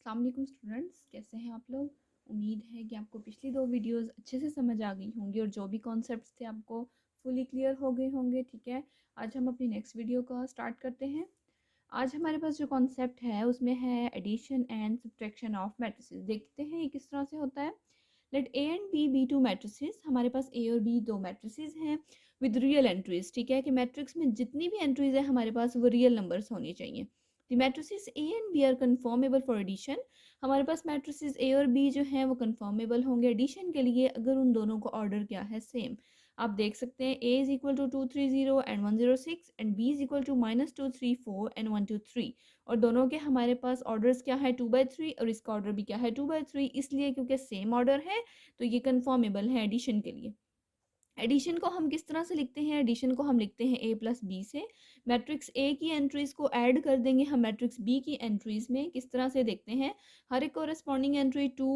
अस्सलाम वालेकुम स्टूडेंट्स, कैसे हैं आप लोग। उम्मीद है कि आपको पिछली दो वीडियोस अच्छे से समझ आ गई होंगी और जो भी कॉन्सेप्ट्स थे आपको फुली क्लियर हो गए होंगे। ठीक है, आज हम अपनी नेक्स्ट वीडियो का स्टार्ट करते हैं। आज हमारे पास जो कॉन्सेप्ट है उसमें है addition and subtraction of matrices. देखते हैं ये किस तरह से होता है। Let A and B be two matrices. हमारे पास ए और बी दो मैट्रिसेस हैं विद रियल एंट्रीज। ठीक है, कि मैट्रिक्स में जितनी भी एंट्रीज है हमारे पास वो रियल नंबर्स होनी चाहिए। The matrices A and B are conformable for addition. हमारे पास मैट्रिसेस ए और बी जो हैं वो कन्फर्मेबल होंगे एडिशन के लिए अगर उन दोनों का ऑर्डर क्या है, सेम। आप देख सकते हैं A is equal to 230 and 106 and B is equal to -234 and 123। और दोनों के हमारे पास ऑर्डर्स क्या है 2/3 और इसका ऑर्डर भी क्या है 2/3, इसलिए क्योंकि सेम ऑर्डर है तो ये कन्फर्मेबल है एडिशन के लिए। एडिशन को हम किस तरह से लिखते हैं, एडिशन को हम लिखते हैं ए प्लस बी से। मैट्रिक्स ए की एंट्रीज को ऐड कर देंगे हम मैट्रिक्स बी की एंट्रीज में। किस तरह से देखते हैं, हर एक कोरस्पॉन्डिंग एंट्री 2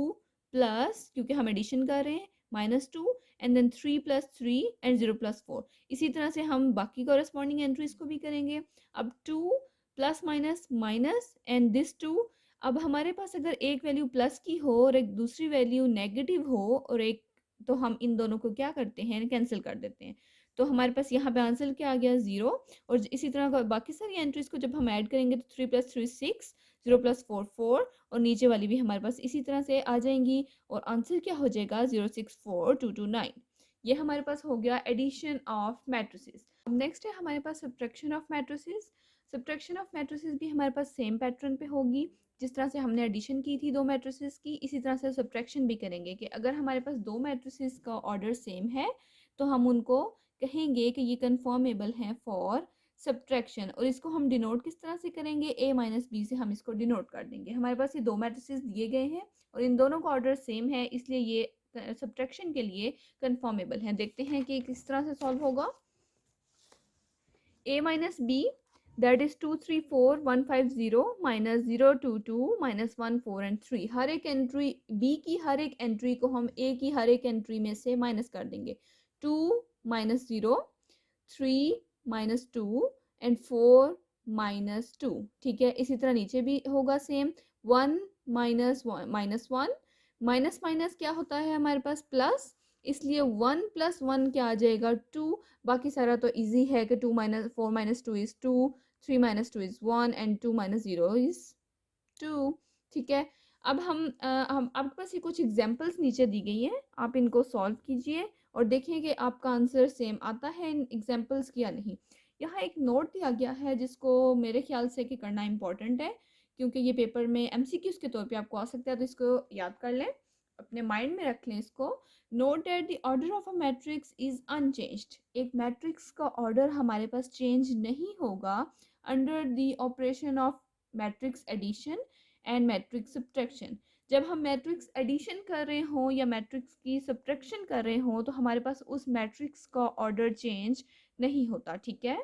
प्लस, क्योंकि हम एडिशन कर रहे हैं, -2 एंड देन 3 + 3 एंड 0 + 4। इसी तरह से हम बाकी कोरस्पॉन्डिंग एंट्रीज को भी करेंगे। अब 2 plus minus minus and this 2। अब हमारे पास अगर एक वैल्यू प्लस की हो और एक दूसरी वैल्यू नेगेटिव हो और एक, तो हम इन दोनों को क्या करते हैं, कैंसिल कर देते हैं। तो हमारे पास यहाँ पे आंसर क्या आ गया 0। और इसी तरह का बाकी सारी एंट्रीज को जब हम ऐड करेंगे तो 3 + 3 6, 0 + 4 4 और नीचे वाली भी हमारे पास इसी तरह से आ जाएंगी और आंसर क्या हो जाएगा 064 229। ये हमारे पास हो गया एडिशन ऑफ मैट्रिसेस। अब नेक्स्ट है हमारे पास subtraction of matrices. Subtraction of matrices भी हमारे पास सेम पैटर्न पे होगी। जिस तरह से हमने एडिशन की थी दो मैट्रिसेस की, इसी तरह से सब्ट्रैक्शन भी करेंगे कि अगर हमारे पास दो मैट्रिसेस का ऑर्डर सेम है तो हम उनको कहेंगे कि ये कन्फर्मेबल हैं फॉर सब्ट्रैक्शन। और इसको हम डिनोट किस तरह से करेंगे, ए माइनस बी से हम इसको डिनोट कर देंगे। हमारे पास ये दो मैट्रिसेस दिए गए हैं और इन दोनों का ऑर्डर सेम है, इसलिए ये सब्ट्रैक्शन के लिए कन्फर्मेबल हैं। देखते हैं कि किस तरह से सॉल्व होगा। a minus b, that is 234150 minus 022 minus 14 and 3। हर एक एंट्री b की हर एक एंट्री को हम a की हर एक एंट्री में से माइनस कर देंगे। 2 minus 0, 3 minus 2 and 4 minus 2। ठीक है, इसी तरह नीचे भी होगा same. 1 minus 1 minus 1, minus minus क्या होता है हमारे पास प्लस, इसलिए 1 + 1 क्या आ जाएगा 2। बाकी सारा तो इजी है कि 2 - 4 - 2 इज 2, 3 - 2 इज 1 एंड 2 - 0 इज 2। ठीक है, अब हम आपके पास ये कुछ एग्जांपल्स नीचे दी गई हैं, आप इनको सॉल्व कीजिए और देखें कि आपका आंसर सेम आता है इन एग्जांपल्स की या नहीं। यहाँ एक नोट दिया गया है जिसको मेरे ख्याल से कि करना इम्पोर्टेंट है, क्योंकि ये पेपर में एमसीक्यूज के तौर पे आपको आ सकता है, तो इसको याद कर लें, अपने माइंड में रख लें इसको। Note that the order of a matrix is unchanged. एक मैट्रिक्स का ऑर्डर हमारे पास चेंज नहीं होगा under the operation of matrix addition and matrix subtraction. जब हम मैट्रिक्स एडिशन कर रहे हों या मैट्रिक्स की सब्ट्रैक्शन कर रहे हों तो हमारे पास उस मैट्रिक्स का ऑर्डर चेंज नहीं होता। ठीक है,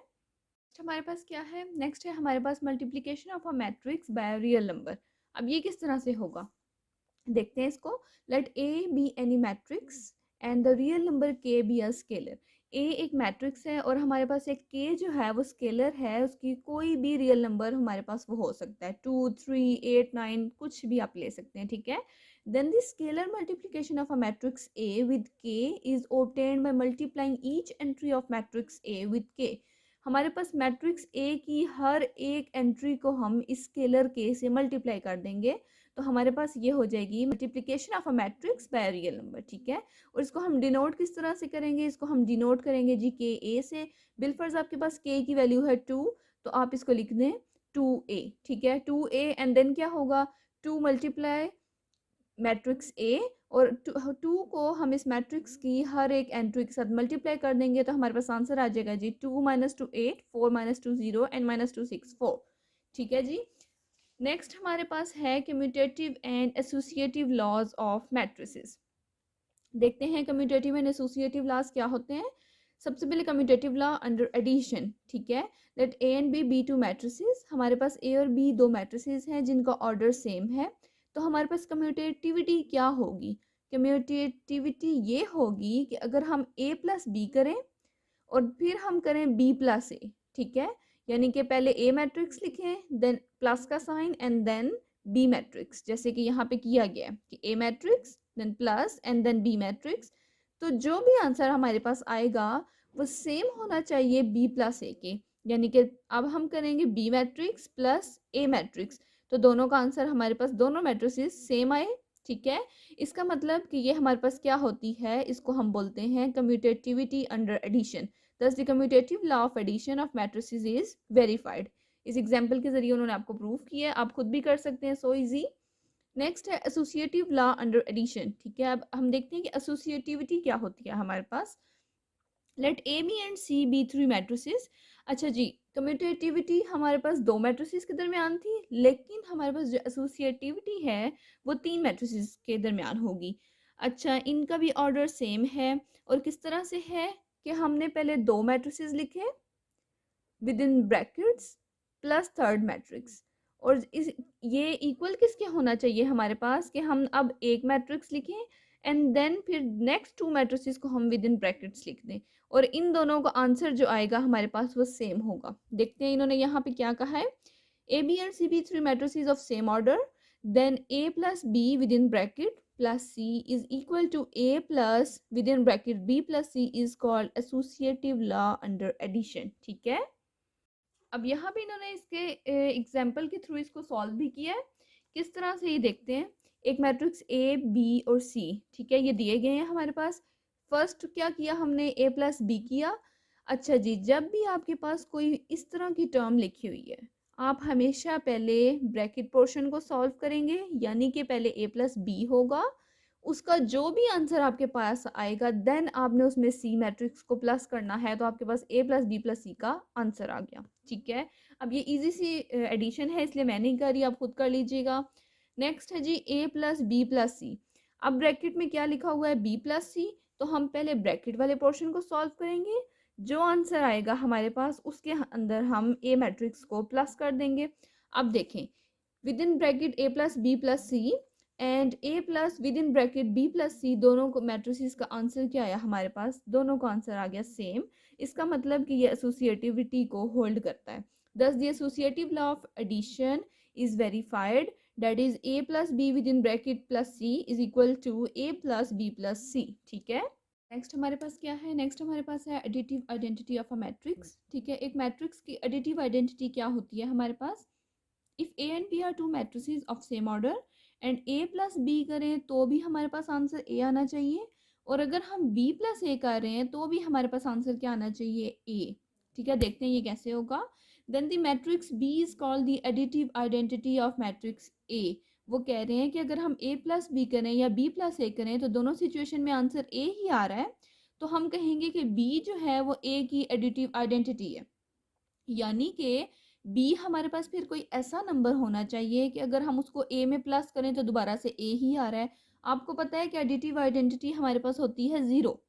हमारे पास क्या है, नेक्स्ट है हमारे पास multiplication of a matrix by real number. अब ये किस तरह से होगा, देखते हैं इसको। Let A be any matrix and the real number K be a scalar. A एक मैट्रिक्स है और हमारे पास एक के जो है वो स्केलर है, उसकी कोई भी रियल नंबर हमारे पास वो हो सकता है, 2 3 8 9 कुछ भी आप ले सकते हैं। ठीक है, then the scalar multiplication of a matrix A with K is obtained by multiplying each entry of matrix A with K. हमारे पास मैट्रिक्स ए की हर एक एंट्री को हम इस स्केलर के से मल्टीप्लाई कर देंगे, तो हमारे पास ये हो जाएगी multiplication of a matrix by real number. ठीक है, और इसको हम डिनोट किस तरह से करेंगे, इसको हम डिनोट करेंगे जी के ए से। बिलफर्ज आपके पास के की वैल्यू है 2, तो आप इसको लिख दें 2a। ठीक है, 2a एंड देन क्या होगा 2 × मैट्रिक्स ए, और 2 को हम इस मैट्रिक्स की हर एक एंट्री के साथ मल्टीप्लाई कर देंगे, तो हमारे पास आंसर आ जाएगा जी 2 - 2 8, 4 - 2 0 एंड -2 6 4। ठीक है जी, नेक्स्ट हमारे पास है commutative and associative laws of matrices. देखते हैं कम्यूटेटिव एंड एसोसिएटिव लॉज क्या होते हैं। सबसे पहले कम्यूटेटिव लॉ अंडर एडिशन। ठीक है, let A and B be two matrices. हमारे पास ए और बी दो मैट्रिसेस हैं जिनका ऑर्डर सेम है, तो हमारे पास कम्यूटेटिविटी क्या होगी, कम्यूटेटिविटी ये होगी कि अगर हम ए प्लस बी करें और फिर हम करें बी + ए। ठीक है, यानी कि पहले ए मैट्रिक्स लिखें, देन प्लस का sign and then B matrix, जैसे कि यहाँ पे किया गया है कि A matrix then plus and then B matrix. तो जो भी आंसर हमारे पास आएगा वो सेम होना चाहिए बी प्लस ए के, यानी कि अब हम करेंगे बी मैट्रिक्स प्लस ए मैट्रिक्स, तो दोनों का आंसर हमारे पास दोनों मैट्रिसेस सेम आए। ठीक है, इसका मतलब कि ये हमारे पास क्या होती है, इसको हम बोलते हैं commutativity under addition. Thus the commutative law of addition of matrices is verified. इस एग्जाम्पल के जरिए उन्होंने आपको प्रूव किया है, आप खुद भी कर सकते हैं, सो इजी। नेक्स्ट है एसोसिएटिव लॉ अंडर एडिशन। ठीक है, अब हम देखते हैं कि एसोसिएटिविटी क्या होती है हमारे पास। Let A B and C be three matrices. अच्छा जी, कम्यूटेटिविटी हमारे पास दो मैट्रिसेस के दरमियान थी, लेकिन हमारे पास जो एसोसिएटिविटी है वो तीन मैट्रिसेस के दरमियान होगी। अच्छा, इनका भी ऑर्डर सेम है, और किस तरह से है कि हमने पहले दो मैट्रिसेस लिखे with in brackets plus third matrix, और इस ये इक्वल किसके होना चाहिए हमारे पास कि हम अब एक मैट्रिक्स लिखें एंड देन फिर नेक्स्ट टू मैट्रिसेस को हम विद इन ब्रैकेट्स लिख दें, और इन दोनों का आंसर जो आएगा हमारे पास वो सेम होगा। देखते हैं इन्होंने यहाँ पे क्या कहा है। A B and C be three matrices of same order, then A plus B within bracket plus C is equal to A plus within bracket B plus C is called associative law under addition. ठीक है, अब यहाँ पे इन्होंने इसके example के through इसको solve भी किया है। किस तरह से ये देखते हैं, एक मैट्रिक्स ए बी और सी, ठीक है, ये दिए गए हैं हमारे पास। फर्स्ट क्या किया हमने, ए प्लस बी किया। अच्छा जी, जब भी आपके पास कोई इस तरह की टर्म लिखी हुई है, आप हमेशा पहले ब्रैकेट पोर्शन को सॉल्व करेंगे, यानी कि पहले ए प्लस बी होगा, उसका जो भी आंसर आपके पास आएगा देन आपने उसमें सी मैट्रिक्स को प्लस करना है, तो आपके पास ए प्लस बी प्लस सी का आंसर आ गया। ठीक है, अब ये इजी सी एडिशन है इसलिए मैं नहीं कर रही, आप खुद कर लीजिएगा। नेक्स्ट है जी ए प्लस बी प्लस सी। अब ब्रैकेट में क्या लिखा हुआ है, बी प्लस सी, तो हम पहले ब्रैकेट वाले पोर्शन को सॉल्व करेंगे, जो आंसर आएगा हमारे पास उसके अंदर हम ए मैट्रिक्स को प्लस कर देंगे। अब देखें, within bracket A plus B plus C and A plus within bracket B plus C, दोनों को मैट्रिसेस का आंसर क्या आया हमारे पास, दोनों का आंसर आ गया सेम। इसका मतलब कि ये एसोसिएटिविटी को होल्ड करता है। Thus the associative law of addition is verified, that is A plus B within bracket plus C is equal to A plus B plus C. ठीक है, नेक्स्ट हमारे पास क्या है, नेक्स्ट हमारे पास है additive identity of a matrix. ठीक है, एक मैट्रिक्स की एडिटिव आइडेंटिटी क्या होती है हमारे पास, if A and B are two matrices of same order and A plus B करें तो भी हमारे पास आंसर ए आना चाहिए, और अगर हम बी प्लस ए कर रहे हैं तो भी हमारे पास आंसर क्या आना चाहिए, ए। ठीक है, देखते हैं ये कैसे होगा। Then the matrix B is called the additive identity of matrix A. वो कह रहे हैं कि अगर हम ए प्लस बी करें या बी प्लस ए करें तो दोनों सिचुएशन में आंसर ए ही आ रहा है, तो हम कहेंगे कि बी जो है वो ए की एडिटिव आइडेंटिटी है, यानी कि बी हमारे पास फिर कोई ऐसा नंबर होना चाहिए कि अगर हम उसको ए में प्लस करें तो दोबारा से ए ही आ रहा है। आपको पता है कि एडिटिव आइडेंटिटी हमारे पास होती है ज़ीरो,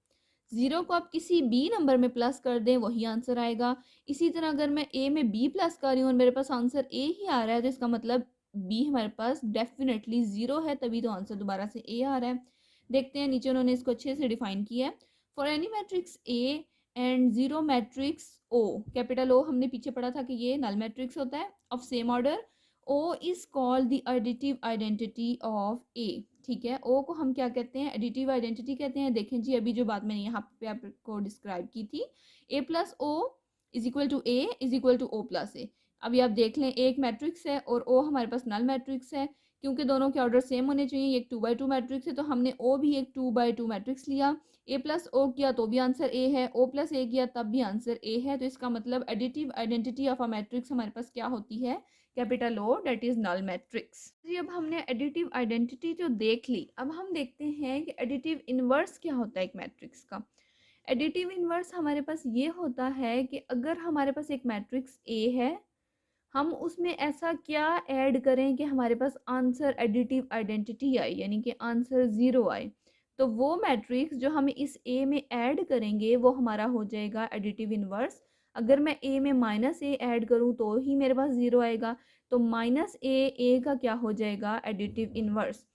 ज़ीरो को आप किसी बी नंबर में प्लस कर दें वही आंसर आएगा। इसी तरह अगर मैं ए में बी प्लस कर रही हूँ और मेरे पास आंसर ए ही आ रहा है, तो इसका मतलब बी हमारे पास डेफिनेटली ज़ीरो है, तभी तो आंसर दोबारा से ए आ रहा है। देखते हैं, नीचे उन्होंने इसको अच्छे से डिफाइन किया है। For any matrix A and zero matrix O, capital O हमने पीछे पढ़ा था कि ये नल मैट्रिक्स होता है, of same order, O is called the additive identity of A. ठीक है, ओ को हम क्या कहते हैं, एडिटिव आइडेंटिटी कहते हैं। देखें जी, अभी जो बात मैंने यहाँ पे आपको डिस्क्राइब की थी, A plus O is equal to A is equal to O plus A. अभी आप देख लें, एक मैट्रिक्स है और ओ हमारे पास नल मैट्रिक्स है, क्योंकि दोनों के ऑर्डर सेम होने चाहिए, एक 2x2 मैट्रिक्स है तो हमने ओ भी एक 2x2 मैट्रिक्स लिया। ए प्लस ओ किया तो भी आंसर ए है, ओ प्लस ए किया तब भी आंसर ए है, तो इसका मतलब additive identity of a matrix हमारे पास क्या होती है, capital O, that is null matrix जी। अब हमने एडिटिव आइडेंटिटी तो देख ली, अब हम देखते हैं कि एडिटिव इनवर्स क्या होता है एक मैट्रिक्स का। एडिटिव इनवर्स हमारे पास ये होता है कि अगर हमारे पास एक मैट्रिक्स ए है, हम उसमें ऐसा क्या ऐड करें कि हमारे पास आंसर एडिटिव आइडेंटिटी आए, यानी कि आंसर ज़ीरो आए, तो वो मैट्रिक्स जो हम इस ए में ऐड करेंगे वो हमारा हो जाएगा एडिटिव इनवर्स। अगर मैं ए में माइनस ए ऐड करूँ तो ही मेरे पास ज़ीरो आएगा, तो माइनस ए का क्या हो जाएगा, एडिटिव इनवर्स।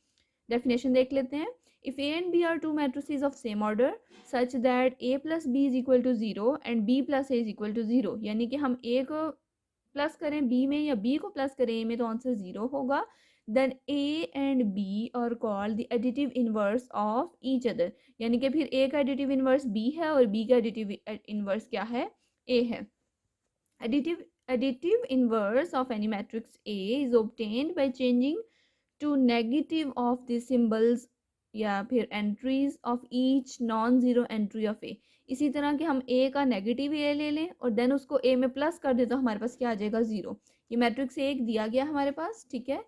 डेफिनेशन देख लेते हैं। If A and B are two matrices of same order such that A plus B is equal to zero and B plus A is equal to zero, यानी कि हम ए को प्लस करें B में या बी को प्लस करें A में तो आंसर ज़ीरो होगा, then A and B are called the additive inverse of each other, यानी कि फिर ए का एडिटिव इनवर्स बी है और बी का एडिटिव इनवर्स क्या है, ए है। Additive inverse of any matrix A is obtained by changing to negative of the symbols या फिर entries of each non zero entry of A. इसी तरह के हम ए का नेगेटिव ए ले लें और देन उसको ए में प्लस कर दें तो हमारे पास क्या आ जाएगा, ज़ीरो। ये मैट्रिक्स ए एक दिया गया हमारे पास, ठीक है।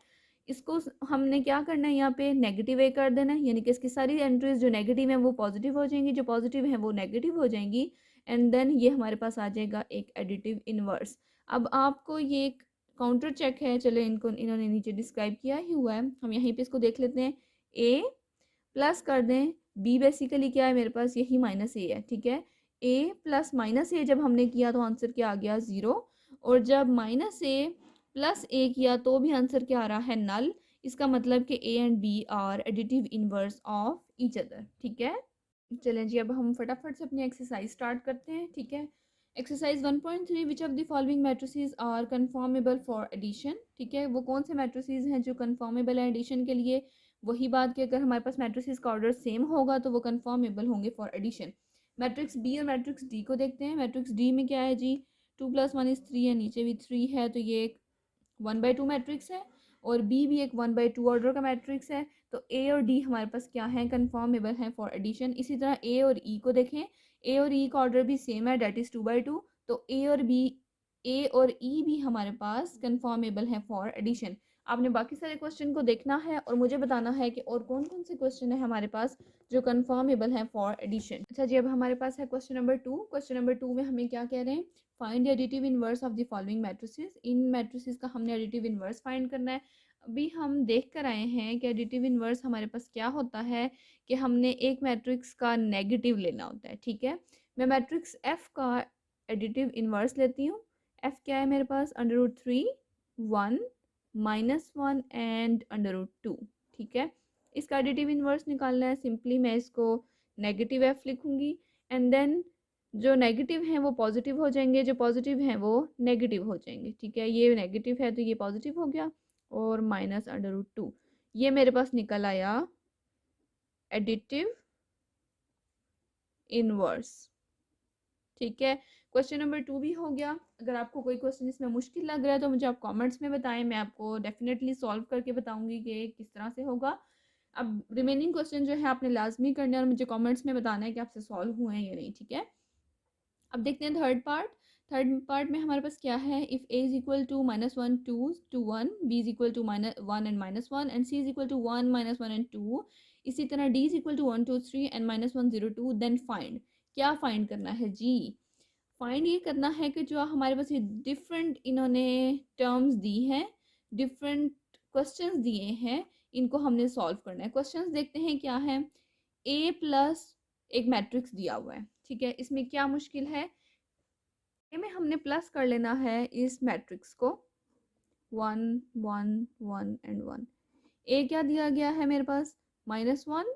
इसको हमने क्या करना है, यहाँ पे नेगेटिव ए कर देना है, यानी कि इसकी सारी एंट्रीज जो नेगेटिव हैं वो पॉजिटिव हो जाएंगी, जो पॉजिटिव हैं वो नेगेटिव हो जाएंगी, एंड देन ये हमारे पास आ जाएगा एक एडिटिव इनवर्स। अब आपको ये काउंटर चेक है, चले इनको इन्होंने नीचे डिस्क्राइब किया ही हुआ है, हम यहीं पे इसको देख लेते हैं। ए प्लस कर दें, बी बेसिकली क्या है मेरे पास, यही माइनस ए है, ठीक है। ए प्लस माइनस ए जब हमने किया तो आंसर क्या आ गया, ज़ीरो। और जब माइनस ए प्लस ए किया तो भी आंसर क्या आ रहा है, नल। इसका मतलब कि A and B are additive inverse of each other, ठीक है। चलें जी, अब हम फटाफट से अपनी एक्सरसाइज स्टार्ट करते हैं, ठीक है। Exercise 1.3, which of the following matrices are conformable for addition, ठीक है। वो कौन से मैट्रिसेस हैं जो कन्फॉर्मेबल है एडिशन के लिए। वही बात कि अगर हमारे पास मैट्रिसेस का ऑर्डर सेम होगा तो वो कन्फॉर्मेबल होंगे फॉर एडिशन। मैट्रिक्स बी और मैट्रिक्स डी को देखते हैं। मैट्रिक्स डी में क्या है जी, 2+1 = 3 है, नीचे भी 3 है, तो ये एक 1/2 मैट्रिक्स है। और बी भी एक 1/2 ऑर्डर का मैट्रिक्स है। तो ए और डी हमारे पास क्या है, कन्फर्मेबल हैं फॉर एडिशन। इसी तरह ए और ई को देखें, ए और ई का ऑर्डर भी सेम है, डेट इज़ 2/2। तो ए और बी, ए और ई भी हमारे पास कन्फर्मेबल हैं फॉर एडिशन। आपने बाकी सारे क्वेश्चन को देखना है और मुझे बताना है कि और कौन कौन से क्वेश्चन है हमारे पास जो कन्फर्मेबल हैं फॉर एडिशन। अच्छा जी, अब हमारे पास है क्वेश्चन नंबर 2। क्वेश्चन नंबर 2 में हमें क्या कह रहे हैं, find additive inverse of the following matrices. In matrices का हमने एडिटिव इनवर्स फाइंड करना है। अभी हम देख कर आए हैं कि एडिटिव इनवर्स हमारे पास क्या होता है कि हमने एक मैट्रिक्स का नेगेटिव लेना होता है, ठीक है। मैं मैट्रिक्स एफ का एडिटिव इनवर्स लेती हूँ। एफ क्या है मेरे पास, √3, 1, -1 एंड √2, ठीक है। इसका एडिटिव इनवर्स निकालना है। सिंपली मैं इसको नेगेटिव एफ लिखूंगी, एंड देन जो नेगेटिव हैं वो पॉजिटिव हो जाएंगे, जो पॉजिटिव हैं वो नेगेटिव हो जाएंगे, ठीक है। ये नेगेटिव है तो ये पॉजिटिव हो गया, और -√2, ये मेरे पास निकल आया एडिटिव इनवर्स, ठीक है। क्वेश्चन नंबर 2 भी हो गया। अगर आपको कोई क्वेश्चन इसमें मुश्किल लग रहा है तो मुझे आप कमेंट्स में बताएं, मैं आपको डेफिनेटली सॉल्व करके बताऊंगी कि किस तरह से होगा। अब रिमेनिंग क्वेश्चन जो है आपने लाजमी करना है और मुझे कमेंट्स में बताना है कि आपसे सॉल्व हुए हैं या नहीं, ठीक है। अब देखते हैं थर्ड पार्ट। थर्ड पार्ट में हमारे पास क्या है, if A is equal to -1 2 to 1, B is equal to -1 and -1, and C is equal to 1 -1 and 2, इसी तरह D is equal to 1 2 3 and -1 0 2, then find. क्या फाइंड करना है जी, फाइंड ये करना है कि जो हमारे पास ये डिफरेंट इन्होंने टर्म्स दी हैं, डिफरेंट क्वेश्चंस दिए हैं, इनको हमने सॉल्व करना है। क्वेश्चंस देखते हैं क्या है। ए प्लस एक मैट्रिक्स दिया हुआ है, ठीक है। इसमें क्या मुश्किल है, ए में हमने प्लस कर लेना है इस मैट्रिक्स को, 1 1 1 एंड 1। ए क्या दिया गया है मेरे पास, -1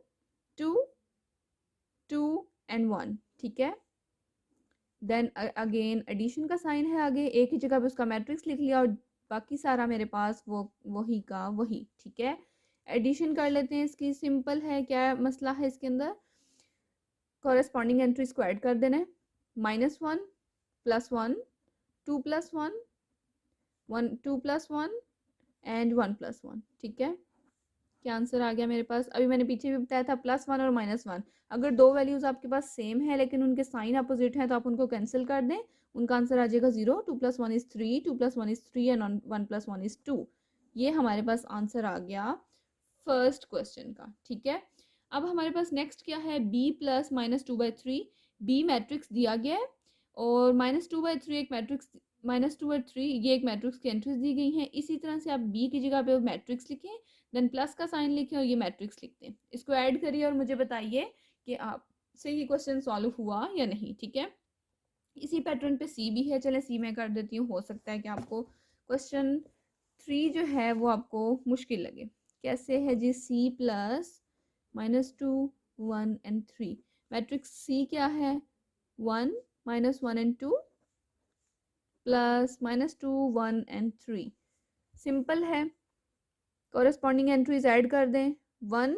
2 2 एंड 1, ठीक है। देन अगेन एडिशन का साइन है आगे, एक ही जगह पे उसका मैट्रिक्स लिख लिया और बाकी सारा मेरे पास वो वही का वही, ठीक है। एडिशन कर लेते हैं इसकी, सिंपल है। क्या मसला है इसके अंदर, कॉरेस्पॉन्डिंग एंट्रीज को ऐड कर देना है। -1 + 1, 2 + 1, 1 2 + 1 एंड 1 + 1, ठीक है। क्या आंसर आ गया मेरे पास। अभी मैंने पीछे भी बताया था +1 और -1, अगर दो वैल्यूज़ आपके पास सेम है लेकिन उनके साइन अपोजिट हैं तो आप उनको कैंसिल कर दें, उनका आंसर आ जाएगा 0। 2 + 1 = 3, 2 + 1 = 3 एंड 1 + 1 = 2। ये हमारे पास आंसर आ गया फर्स्ट क्वेश्चन का, ठीक है। अब हमारे पास नेक्स्ट क्या है, b + -2/3। b मैट्रिक्स दिया गया है और -2/3 एक मैट्रिक्स, -2/3 ये एक मैट्रिक्स की एंट्रीज दी गई हैं। इसी तरह से आप b की जगह पे मैट्रिक्स लिखें, देन प्लस का साइन लिखें और ये मैट्रिक्स लिखते हैं। इसको ऐड करिए और मुझे बताइए कि आपसे ये क्वेश्चन सॉल्व हुआ या नहीं, ठीक है। इसी पैटर्न पे सी भी है, चले सी में कर देती हूँ, हो सकता है कि आपको क्वेश्चन 3 जो है वो आपको मुश्किल लगे। कैसे है जी, C + -2 1 एंड 3, मैट्रिक्स C क्या है, 1 -1 एंड 2 + -2 1 एंड 3। सिंपल है, कॉरेस्पॉन्डिंग एंट्रीज ऐड कर दें, 1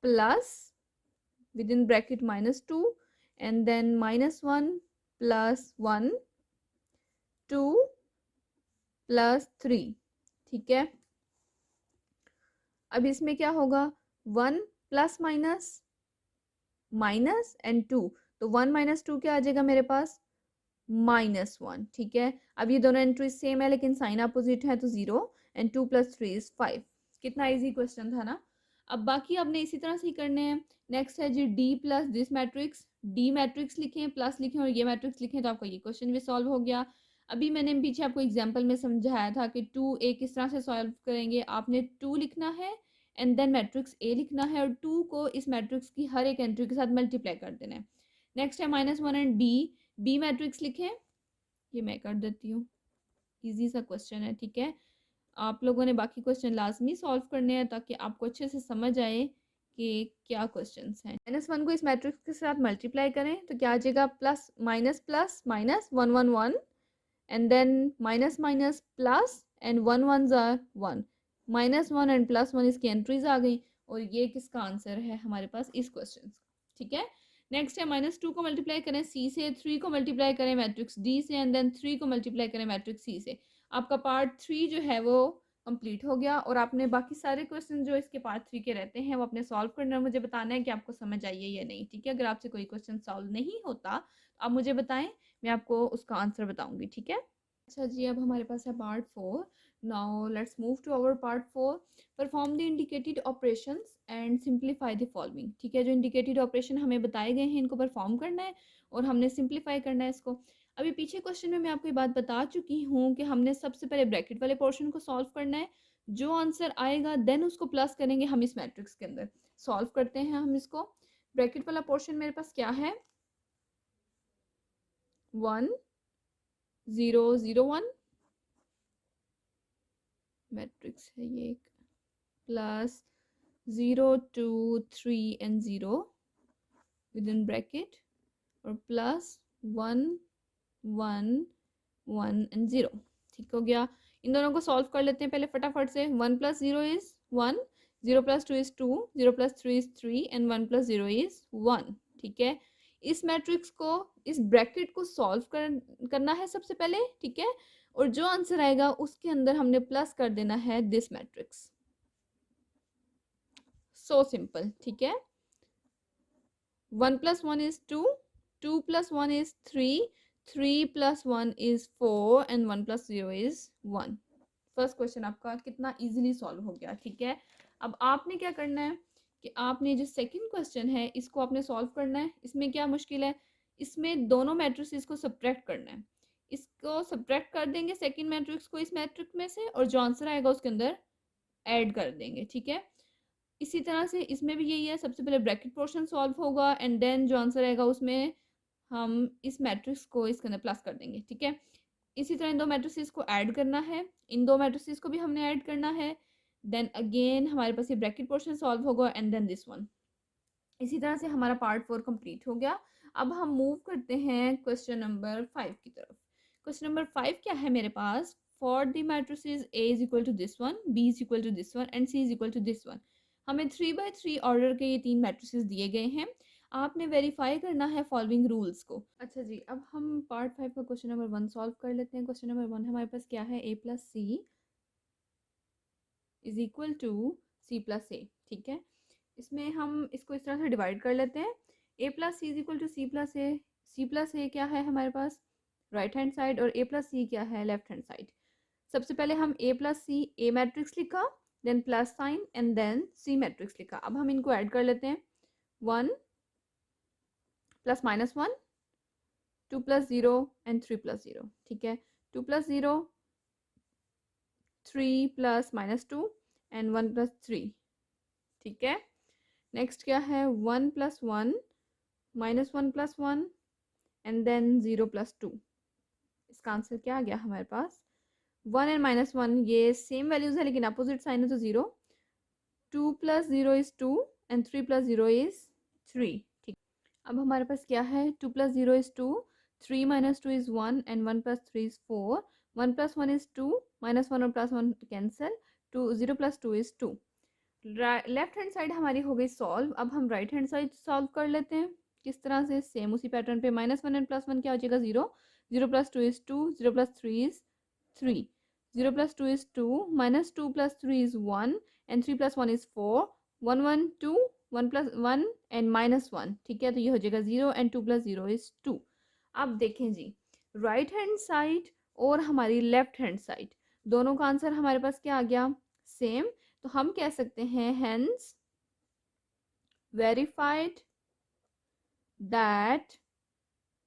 plus within bracket -2 and then -1 plus 1 2 plus 3, ठीक है। अब इसमें क्या होगा, 1 प्लस माइनस माइनस एंड 2, तो 1 - 2 क्या आ जाएगा मेरे पास, -1, ठीक है। अब ये दोनों एंट्री सेम है लेकिन साइन अपोजिट है, तो 0 एंड 2 + 3 = 5। कितना इजी क्वेश्चन था ना। अब बाकी आपने इसी तरह से ही करने हैं। नेक्स्ट है G D plus this matrix, D matrix लिखें, प्लस लिखें और ये मैट्रिक्स लिखें, तो आपका ये क्वेश्चन भी सॉल्व हो गया। अभी मैंने पीछे आपको एग्जाम्पल में समझाया था कि 2a किस तरह से सॉल्व करेंगे। आपने 2 लिखना है एंड देन मैट्रिक्स ए लिखना है और 2 को इस मैट्रिक्स की हर एक एंट्री के साथ मल्टीप्लाई कर देना है। नेक्स्ट है -1 एंड बी मैट्रिक्स लिखें, ये मैं कर देती हूँ, इजी सा क्वेश्चन है, ठीक है। आप लोगों ने बाकी क्वेश्चन लाजमी सॉल्व करने हैं ताकि आपको अच्छे से समझ आए कि क्या क्वेश्चंस हैं। -1 को इस मैट्रिक्स के साथ मल्टीप्लाई करें तो क्या आ जाएगा, plus minus plus minus 1 1 1 and then minus minus plus and 1 1s are 1, -1 and +1 इसकी एंट्रीज आ गई और ये किसका आंसर है हमारे पास इस क्वेश्चन का, ठीक है। नेक्स्ट है -2 को मल्टीप्लाई करें सी से, 3 को मल्टीप्लाई करें मैट्रिक्स डी से एंड देन 3 को मल्टीप्लाई करें मैट्रिक्स सी से। आपका पार्ट 3 जो है वो कंप्लीट हो गया और आपने बाकी सारे क्वेश्चन जो इसके पार्ट 3 के रहते हैं वो अपने सॉल्व करना है। मुझे बताना है कि आपको समझ आई है या नहीं, ठीक है। अगर आपसे कोई क्वेश्चन सॉल्व नहीं होता तो आप मुझे बताएं, मैं आपको उसका आंसर बताऊंगी, ठीक है। अच्छा जी, अब हमारे पास है part 4। Now let's move to our part 4। Perform the indicated operations and simplify the following, ठीक है। जो इंडिकेटेड ऑपरेशन हमें बताए गए हैं इनको परफॉर्म करना है और हमने सिंप्लीफाई करना है इसको। अभी पीछे क्वेश्चन में मैं आपको ये बात बता चुकी हूँ कि हमने सबसे पहले ब्रैकेट वाले पोर्शन को सॉल्व करना है, जो आंसर आएगा देन उसको प्लस करेंगे हम इस मैट्रिक्स के अंदर। सॉल्व करते हैं हम इसको। ब्रैकेट वाला पोर्शन मेरे पास क्या है, 1 0 0 1 मैट्रिक्स है ये एक, plus 0 2 3 and 0 with in bracket और प्लस 1 1 1 एंड 0, ठीक हो गया। इन दोनों को सॉल्व कर लेते हैं पहले फटाफट से। 1 + 0 is 1, 0 + 2 is 2, 0 + 3 is 3 and 1 + 0 is 1, ठीक है। इस मैट्रिक्स को, इस ब्रैकेट को सॉल्व करना है सबसे पहले, ठीक है। और जो आंसर आएगा उसके अंदर हमने प्लस कर देना है दिस मैट्रिक्स। सो सिंपल, ठीक है। 1 + 1 is 2, 2 + 1 is 3, 3 + 1 is 4 and 1 + 0 is 1। First question आपका कितना इजीली सॉल्व हो गया, ठीक है। अब आपने क्या करना है कि आपने जो सेकंड क्वेश्चन है इसको आपने सॉल्व करना है। इसमें क्या मुश्किल है, इसमें दोनों मैट्रिसेस को सब्ट्रैक्ट करना है। इसको सब्ट्रैक्ट कर देंगे सेकंड मैट्रिक्स को इस मैट्रिक्स में से और जो आंसर आएगा उसके अंदर ऐड कर देंगे, ठीक है। इसी तरह से इसमें भी यही है, सबसे पहले ब्रैकेट पोर्शन सॉल्व होगा एंड देन जो आंसर आएगा उसमें हम इस मैट्रिक्स को इसके अंदर प्लस कर देंगे, ठीक है। इसी तरह इन दो मैट्रिसेस को ऐड करना है, इन दो मैट्रिसेस को भी हमने ऐड करना है, देन अगेन हमारे पास ये ब्रैकेट पोर्शन सॉल्व होगा एंड देन दिस वन। इसी तरह से हमारा पार्ट 4 कंप्लीट हो गया। अब हम मूव करते हैं क्वेश्चन नंबर 5 की तरफ। क्वेश्चन नंबर 5 क्या है मेरे पास, for the matrices A is equal to this one, B is equal to this one and C is equal to this one. हमें 3 by 3 ऑर्डर के ये तीन मैट्रिसेस दिए गए हैं। आपने वेरीफाई करना है फॉलोइंग रूल्स को। अच्छा जी, अब हम पार्ट 5 का क्वेश्चन नंबर 1 सॉल्व कर लेते हैं। क्वेश्चन नंबर 1 हमारे पास क्या है, A + C is equal to C + A, ठीक है। इसमें हम इसको इस तरह से डिवाइड कर लेते हैं, A + C is equal to C + A। C + A क्या है हमारे पास, राइट हैंड साइड, और A + C क्या है, लेफ्ट हैंड साइड। सबसे पहले हम A + C, A मैट्रिक्स लिखा, then plus sign and then C matrix लिखा। अब हम इनको ऐड कर लेते हैं, 1 + -1, 2 + 0 एंड 3 + 0, ठीक है। 2 + 0, 3 + -2 एंड 1 + 3, ठीक है। नेक्स्ट क्या है, 1 + 1, -1 + 1 एंड देन 0 + 2। इसका आंसर क्या आ गया हमारे पास, 1 एंड -1 ये सेम वैल्यूज है लेकिन अपोजिट साइन है तो 0, 2 + 0 is 2 एंड 3 + 0 is 3, ठीक। अब हमारे पास क्या है, 2 + 0 is 2, 3 - 2 is 1 and 1 + 3 is 4, 1 + 1 is 2, -1 और +1 cancel, 2 0 plus 2 is 2। Left hand side हमारी हो गई सॉल्व। अब हम राइट हैंड साइड सॉल्व कर लेते हैं। किस तरह से? सेम उसी पैटर्न पे। -1 एंड +1 क्या हो जाएगा? 0। 0 plus 2 is 2, 0 plus 3 is 3, 0 plus 2 is 2, -2 plus 3 is 1 and 3 plus 1 is 4, 1 1 2, 1 plus 1 and -1। ठीक है, तो ये हो जाएगा 0 एंड 2 प्लस 0 इज़ 2। अब देखें जी, राइट हैंड साइड और हमारी लेफ्ट हैंड साइड दोनों का आंसर हमारे पास क्या आ गया? सेम। तो हम कह सकते हैं hence verified that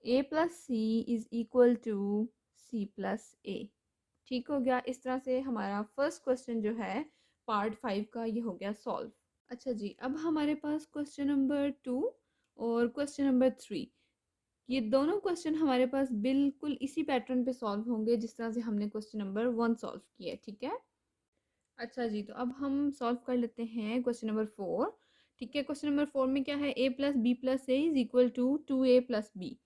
a plus C is equal to c plus A. ठीक हो गया। इस तरह से हमारा फर्स्ट क्वेश्चन जो है पार्ट 5 का ये हो गया सॉल्व। अच्छा जी, अब हमारे पास क्वेश्चन नंबर 2 और क्वेश्चन नंबर 3, ये दोनों क्वेश्चन हमारे पास बिल्कुल इसी पैटर्न पे सॉल्व होंगे जिस तरह से हमने क्वेश्चन नंबर 1 सॉल्व किया है। ठीक है। अच्छा जी, तो अब हम सॉल्व कर लेते हैं क्वेश्चन नंबर 4। ठीक है, क्वेश्चन नंबर 4 में क्या है? a plus B plus A is equal to 2a plus B.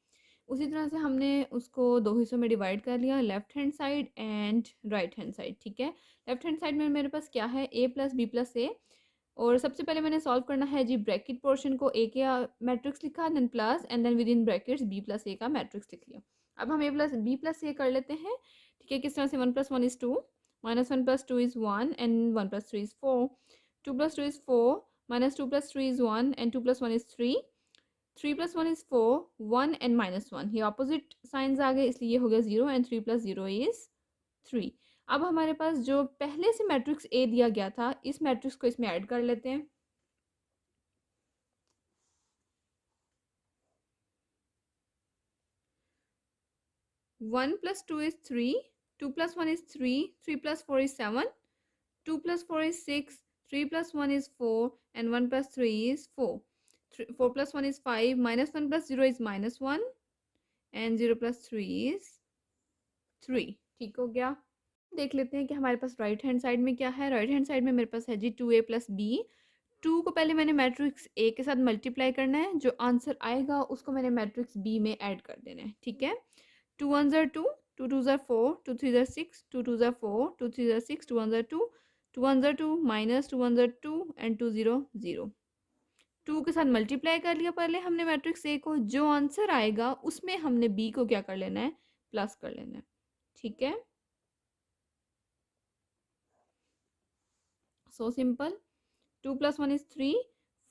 उसी तरह से हमने उसको दो हिस्सों में डिवाइड कर लिया, left hand side and right hand side. ठीक है, लेफ्ट हैंड साइड में मेरे पास क्या है? a plus B plus A. और सबसे पहले मैंने सॉल्व करना है जी ब्रैकेट पोर्शन को। a के मैट्रिक्स लिखा, then plus and then within brackets b plus A का मैट्रिक्स लिख लिया। अब हम a plus B plus A कर लेते हैं। ठीक है, किस तरह से? 1 plus 1 is 2, -1 plus 2 is 1 and 1 plus 3 is 4, 2 plus 2 is 4, -2 plus 3 is 1 and 2 plus 1 is 3, 3 plus 1 is 4, 1 and -1, ये opposite signs आ गए इसलिए ये हो गया 0 and 3 plus 0 is 3। अब हमारे पास जो पहले से मैट्रिक्स A दिया गया था, इस मैट्रिक्स को इसमें ऐड कर लेते हैं। One plus two is three, 2 plus 1 is 3, 3 plus 4 is 7, 2 plus 4 is 6, 3 plus 1 is 4 and 1 plus 3 is 4, 4 plus 1 is 5, -1 plus 0 is -1 and 0 plus 3 is 3। ठीक हो गया। देख लेते हैं कि हमारे पास राइट हैंड साइड में क्या है। राइट हैंड साइड में मेरे पास है जी 2a प्लस बी। 2 को पहले मैंने मैट्रिक्स ए के साथ मल्टीप्लाई करना है, जो आंसर आएगा उसको मैंने मैट्रिक्स बी में ऐड कर देना है। ठीक है, 2 1 ज़र 2, 2 2 ज़र 4, 2 3 ज़र 6, 2 2 ज़र 4, 2 3 ज़र 6, 2 1 ज़र 2, 2 1 ज़र 2, माइनस 2 1 ज़र 2 एंड 2 0 0। 2 के साथ मल्टीप्लाई कर लिया पहले हमने मैट्रिक्स ए को, जो आंसर आएगा उसमें हमने बी को क्या कर लेना है? प्लस कर लेना है। ठीक है, so simple। 2 plus 1 is 3,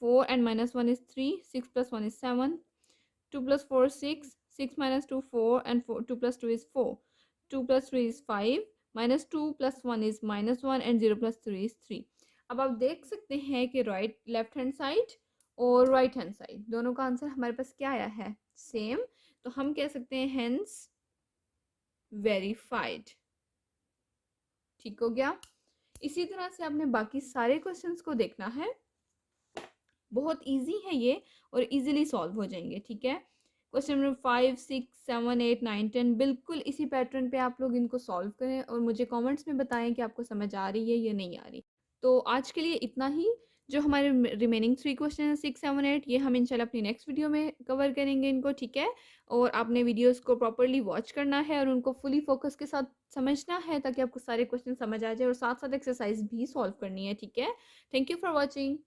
4 and -1 is 3, 6 plus 1 is 7, 2 plus 4 is 6, 6 minus 2 4 and 4, 2 plus 2 is 4, 2 plus 3 is 5, -2 plus 1 is -1 and 0 plus 3 is 3। अब आप देख सकते हैं कि लेफ्ट हैंड साइड और राइट हैंड साइड दोनों का आंसर हमारे पास क्या आया है? सेम। तो हम कह सकते हैं हेंस वेरीफाइड। ठीक हो गया। इसी तरह से आपने बाकी सारे क्वेश्चंस को देखना है, बहुत इजी है ये और इजीली सॉल्व हो जाएंगे। ठीक है, क्वेश्चन नंबर 5 6 7 8 9 10 बिल्कुल इसी पैटर्न पे आप लोग इनको सॉल्व करें और मुझे कमेंट्स में बताएं कि आपको समझ आ रही है या नहीं आ रही। तो आज के लिए इतना ही। जो हमारे रिमेनिंग 3 क्वेश्चन हैं 6 7 8, ये हम इंशाल्लाह अपनी नेक्स्ट वीडियो में कवर करेंगे इनको। ठीक है, और आपने वीडियोस को प्रॉपरली वॉच करना है और उनको फुली फोकस के साथ समझना है ताकि आपको सारे क्वेश्चन समझ आ जाए और साथ साथ एक्सरसाइज भी सॉल्व करनी है। ठीक है, थैंक यू फॉर वॉचिंग।